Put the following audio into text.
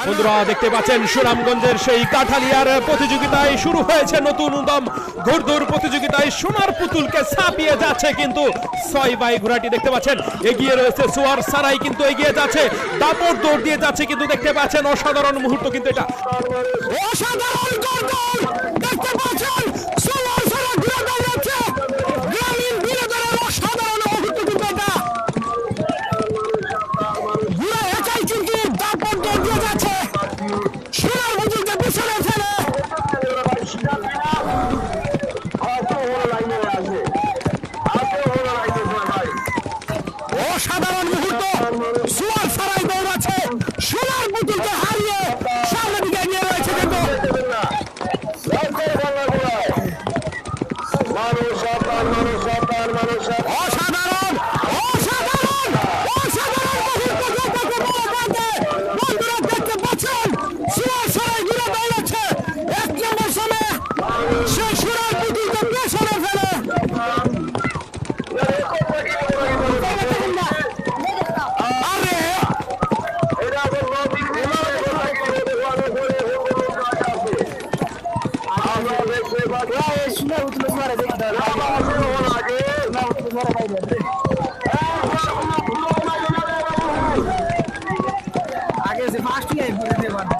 বন্ধুরা দেখতে পাচ্ছেন সুনামগঞ্জের সেই কাঠালিয়ার প্রতিযোগিতায় শুরু হয়েছে নতুন উদ্যম ঘোড়দৌড় প্রতিযোগিতায় সোনার পুতুলকে ছাপিয়ে যাচ্ছে কিন্তু 6 বাই ঘোড়াটি দেখতে পাচ্ছেন এগিয়ে রয়েছে সোয়ার সারাই কিন্তু এগিয়ে যাচ্ছে দাপট দৌড় দিয়ে যাচ্ছে কিন্তু দেখতে পাচ্ছেন অসাধারণ মুহূর্ত কিন্তু এটা অসাধারণ ঘোড়দৌড় দেখতে পাচ্ছেন সোয়ার সারাই ঘুরে দাঁড়াচ্ছে গ্রামীণ বিনোদনের অসাধারণ মুহূর্ত কিন্তু এটা ঘুরে একাই কিন্তু দাপট দৌড় দিয়ে যাচ্ছে সোনার পুতুলকে পিছনে ফেলে অসাধারণ মুহূর্ত সোয়ার সারাই দৌড়াচ্ছে সোনার পুতুলকে হারিয়ে সামনের দিকে এগিয়ে রয়েছে কিন্তু অসাধারণ অসাধারণ অসাধারণ বন্ধুরা দেখতে পাচ্ছেন সোয়ার সারাই ঘুরে দৌড়াচ্ছে 1 নম্বর সময়ে সে সোনার পুতুলকে পেছনে ফেলে आगे से फास्ट ही है